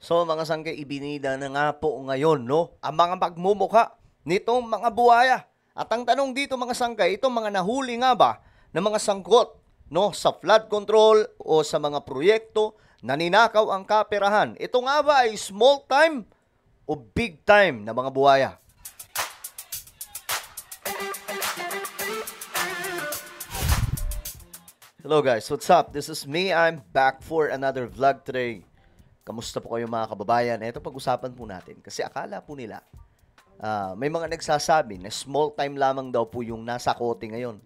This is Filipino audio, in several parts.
So mga sangkay, ibinida na nga po ngayon, no? Ang mga pagmumukha nitong mga buhaya. At ang tanong dito mga sangkay, itong mga nahuli nga ba ng mga sangkot, no, sa flood control o sa mga proyekto na ninakaw ang kaperahan, ito nga ba ay small time o big time na mga buhaya? Hello guys, what's up? This is me. I'm back for another vlog today. Kamusta po kayo mga kababayan? Ito pag-usapan po natin kasi akala po nila may mga nagsasabi na small time lamang daw po yung nasa kote ngayon.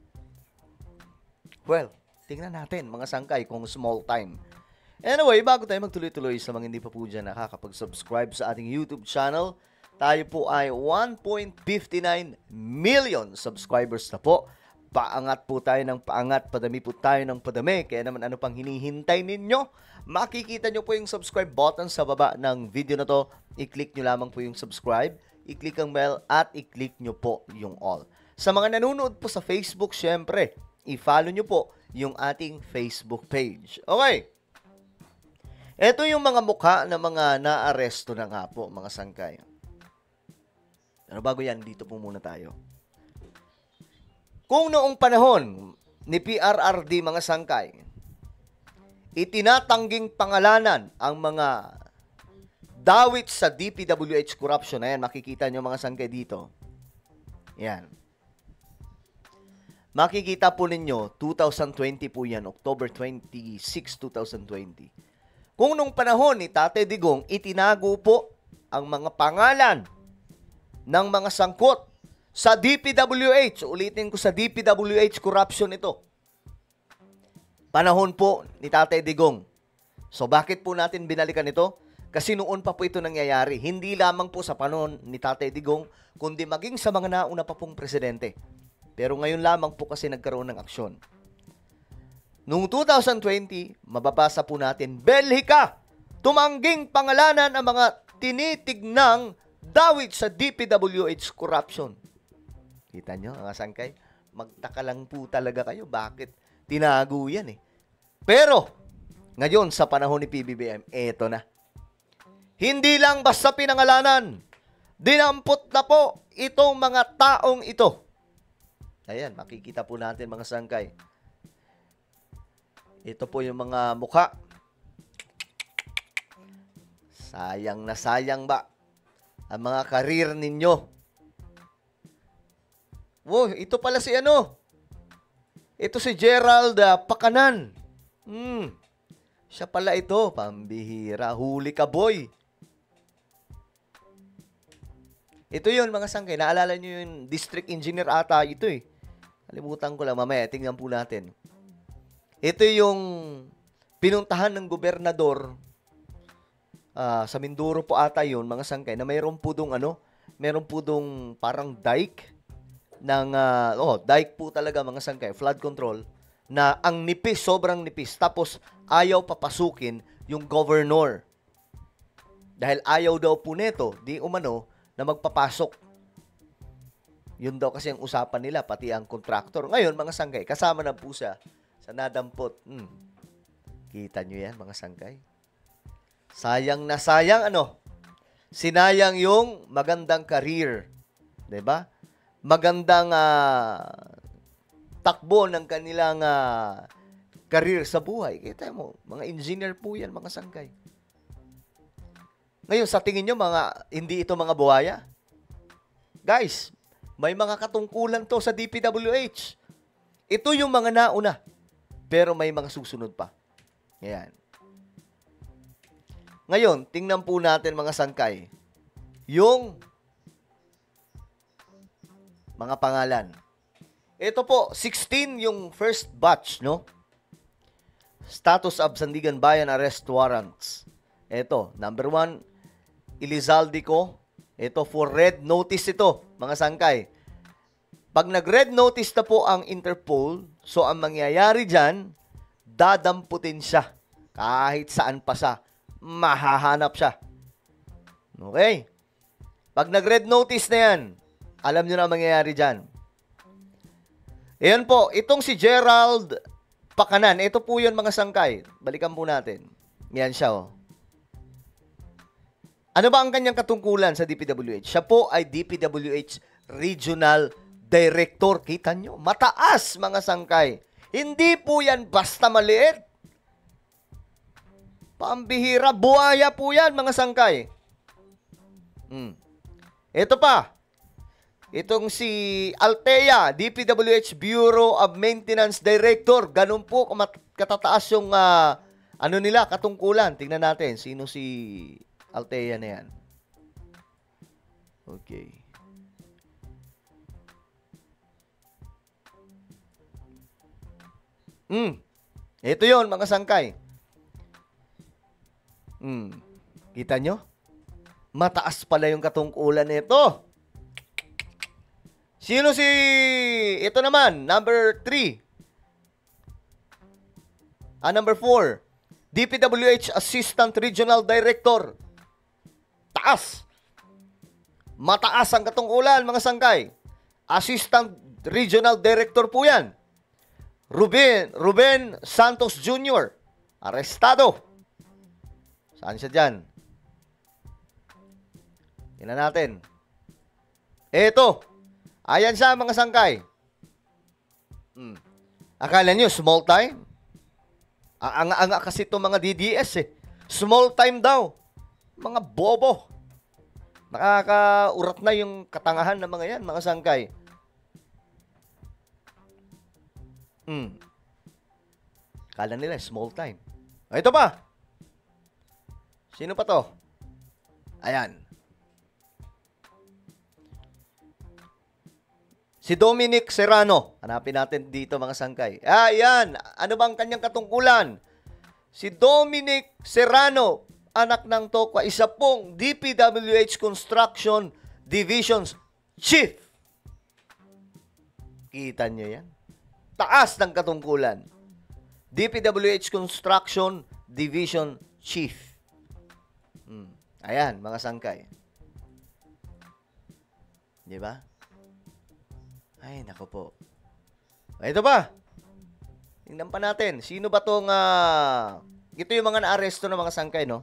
Well, tingnan natin mga sangkay kung small time. Anyway, bago tayo magtuloy-tuloy sa mga hindi pa po dyan nakakapag-subscribe sa ating YouTube channel, tayo po ay 1.59 million subscribers na po. Paangat po tayo ng paangat, padami po tayo ng padami. Kaya naman ano pang hinihintay ninyo? Makikita nyo po yung subscribe button sa baba ng video na to. I-click nyo lamang po yung subscribe, i-click ang bell at i-click nyo po yung all. Sa mga nanonood po sa Facebook, syempre, i-follow nyo po yung ating Facebook page. Okay. Ito yung mga mukha ng mga naaresto na nga po, mga sangkay. Pero bago yan, dito po muna tayo. Kung noong panahon ni PRRD mga sangkay, itinatangging pangalanan ang mga dawit sa DPWH corruption. Ayan, makikita nyo mga sangkay dito. Yan. Makikita po ninyo, 2020 po yan, October 26, 2020. Kung nung panahon ni Tate Digong, itinago po ang mga pangalan ng mga sangkot sa DPWH, ulitin ko sa DPWH corruption ito. Panahon po ni Tatay Digong. So bakit po natin binalikan ito? Kasi noon pa po ito nangyayari. Hindi lamang po sa panahon ni Tatay Digong, kundi maging sa mga nauna pa pong presidente. Pero ngayon lamang po kasi nagkaroon ng aksyon. Noong 2020, mababasa po natin, Belhika, tumangging pangalanan ang mga tinitignang dawit sa DPWH corruption. Kita nyo, mga sangkay? Magtaka lang po talaga kayo. Bakit tinago yan eh? Pero, ngayon sa panahon ni PBBM, eto na. Hindi lang basta pinangalanan. Dinampot na po itong mga taong ito. Ayan, makikita po natin mga sangkay. Ito po yung mga mukha. Sayang na sayang ba ang mga karir ninyo? Wow, ito pala si ano? Ito si Gerald Pakanan. Siya pala ito. Pambihira. Huli ka, boy. Ito yun, mga sangkay. Naalala nyo yung district engineer ata ito eh. Kalimutan ko lang. Mamaya, tingnan po natin. Ito yung pinuntahan ng gobernador sa Mindoro po ata yun, mga sangkay, na mayroon po dong mayroon po dong parang dike ng dike po talaga mga sangkay, flood control, na ang nipis, sobrang nipis, tapos ayaw papasukin yung governor. Dahil ayaw daw po neto, di umano, na magpapasok. Yun daw kasi ang usapan nila, pati ang contractor. Ngayon, mga sangkay, kasama na po siya sa nadampot. Kita nyo yan, mga sangkay? Sayang na sayang, sinayang yung magandang career. Diba? Magandang takbo ng kanilang career sa buhay. Kita mo, mga engineer po yan, mga sangkay. Ngayon, sa tingin nyo, hindi ito mga buhaya? Guys, may mga katungkulan to sa DPWH. Ito yung mga nauna, pero may mga susunod pa. Ayan. Ngayon, tingnan po natin mga sangkay, yung mga pangalan. Ito po, 16 yung first batch, no? Status of Sandigan Bayan Arrest Warrants. Ito, number 1, Elizaldico. Ito, for red notice ito, mga sangkay. Pag nag-red notice na po ang Interpol, so ang mangyayari dyan, dadamputin siya. Kahit saan pa siya, mahahanap siya. Okay? Pag nag-red notice na yan, alam nyo na ang mangyayari dyan. Ayan po, itong si Gerald Pakanan. Ito po yun mga sangkay. Balikan po natin. Yan siya, oh. Ano ba ang kanyang katungkulan sa DPWH? Siya po ay DPWH Regional Director. Kita nyo, mataas mga sangkay. Hindi po yan basta maliit. Pambihira, buhaya po yan mga sangkay. Ito pa. Itong si Altea, DPWH Bureau of Maintenance Director. Ganun po katataas yung katungkulan. Tingnan natin, sino si Altea na yan. Okay. Ito yon mga sangkay. Kita nyo? Mataas pala yung katungkulan nito. Sino si... Ito naman, number 3. Number 4. DPWH Assistant Regional Director. Taas. Mataas ang katungkulan, mga sangkay. Assistant Regional Director po yan. Ruben Santos Jr. Arestado. Saan siya dyan? Tingnan natin. Eto. Ayan siya, mga sangkay. Akala nyo, small time? Anga kasi itong mga DDS eh. Small time daw. Mga bobo. Nakakaurat na yung katangahan ng mga yan, mga sangkay. Akala nila, small time. Ito pa. Sino pa to? Ayan. Si Dominic Serrano. Hanapin natin dito mga sangkay. Ayan. Ano bang kanyang katungkulan? Si Dominic Serrano, anak ng Tokwa, isa pong DPWH Construction Divisions Chief. Kita nyo yan? Taas ng katungkulan. DPWH Construction Division Chief. Ayan, mga sangkay. Di ba? Ay, nako po. Ito ba? Tingnan pa natin. Sino ba tong... ito yung mga na-aresto ng mga sangkay, no?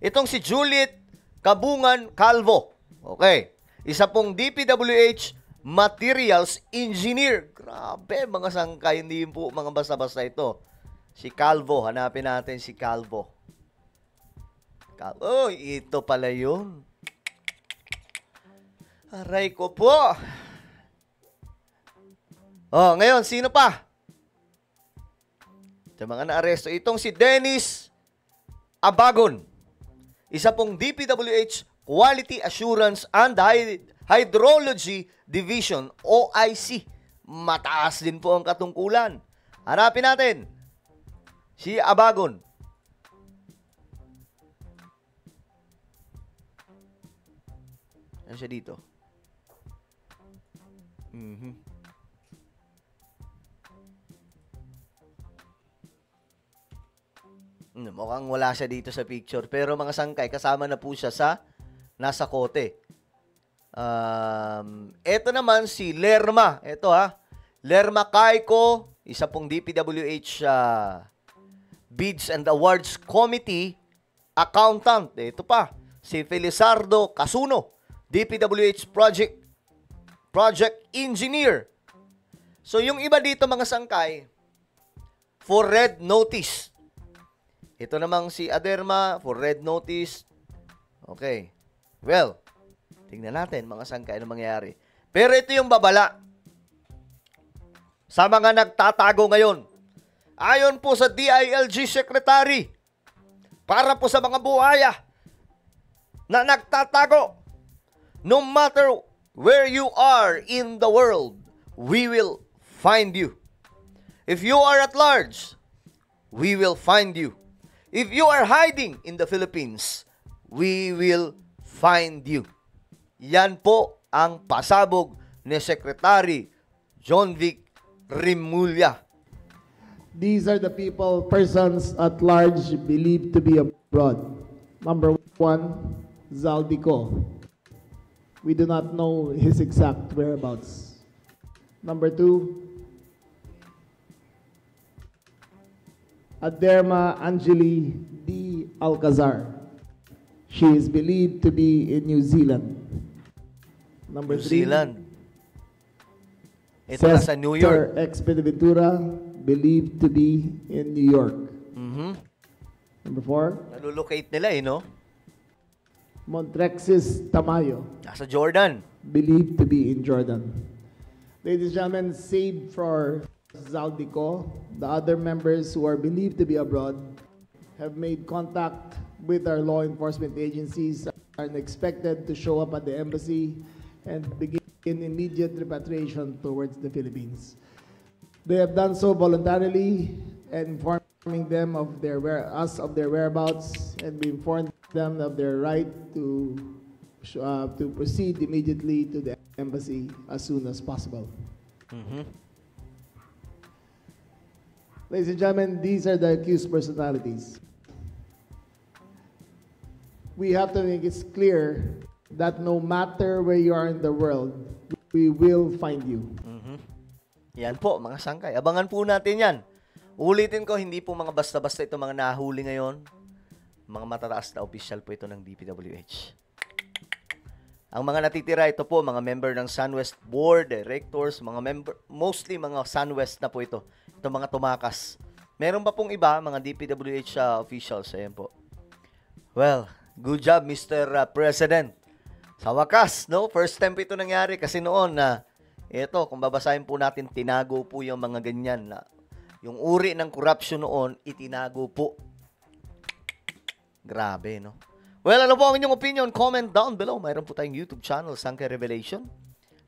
Itong si Juliet Kabungan Calvo. Okay. Isa pong DPWH Materials Engineer. Grabe, mga sangkay. Hindi po mga basta-basta ito. Si Calvo. Hanapin natin si Calvo. Oh, ito pala yun. Aray ko po. Oh, ngayon, sino pa? Sa mga na-aresto, itong si Dennis Abagon. Isa pong DPWH Quality Assurance and Hydrology Division, OIC. Mataas din po ang katungkulan. Hanapin natin. Si Abagon. Ano siya dito? Mukhang wala siya dito sa picture. Pero mga sangkay, kasama na po siya sa nasa kote. Ito naman si Lerma. Ito Lerma Caico, isa pong DPWH Bids and Awards Committee Accountant. Ito pa, si Felizardo Casuno, DPWH Project Engineer. So yung iba dito mga sangkay, for red notice. Ito namang si Aderma for red notice. Okay. Well, tingnan natin mga sangkay ano mangyayari. Pero ito yung babala. Sa mga nagtatago ngayon. Ayon po sa DILG Secretary, para po sa mga buhaya na nagtatago, no matter where you are in the world, we will find you. If you are at large, we will find you. If you are hiding in the Philippines, we will find you. Yan po ang pasabog ni Secretary John Vic Rimulya. These are the persons at large believed to be abroad. Number 1, Zaldico. We do not know his exact whereabouts. Number 2, Aderma Angeli D. Alcazar. She is believed to be in New Zealand. Number New 3, Zealand. Ito nasa New York. Cesar Expediventura, believed to be in New York. Mhm. Number 4, Nalulocate nila no? Montrexis Tamayo, Nasa Jordan. believed to be in Jordan. Ladies and gentlemen, save for Zaldico, the other members who are believed to be abroad have made contact with our law enforcement agencies, are expected to show up at the embassy and begin immediate repatriation towards the Philippines. They have done so voluntarily and informing them of their whereabouts, and we informed them of their right to proceed immediately to the embassy as soon as possible. Mhm. Ladies and gentlemen, these are the accused personalities. We have to make it clear that no matter where you are in the world, we will find you. Mhm. Yan po, mga sangkay. Abangan po natin yan. Ulitin ko, hindi po mga basta-basta ito mga nahuli ngayon. Mga matataas na official po ito ng DPWH. Ang mga natitira, ito po, mga member ng SunWest Board, directors, mga member, mostly mga SunWest na po ito. Ito mga tumakas. Meron pa pong iba, mga DPWH officials. Ayan po. Well, good job, Mr. President. Sa wakas, no? First time po ito nangyari kasi noon na ito, kung babasahin po natin, tinago po yung mga ganyan na yung uri ng corruption noon, itinago po. Grabe, no? Well, ano po ang inyong opinion? Comment down below. Mayroon po tayong YouTube channel, Sangkay Revelation.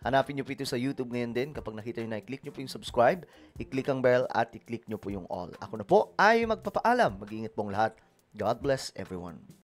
Hanapin nyo po ito sa YouTube ngayon din. Kapag nakita nyo na, i-click nyo po yung subscribe, i-click ang bell, at i-click nyo po yung all. Ako na po ay magpapaalam. Mag-ingat pong lahat. God bless everyone.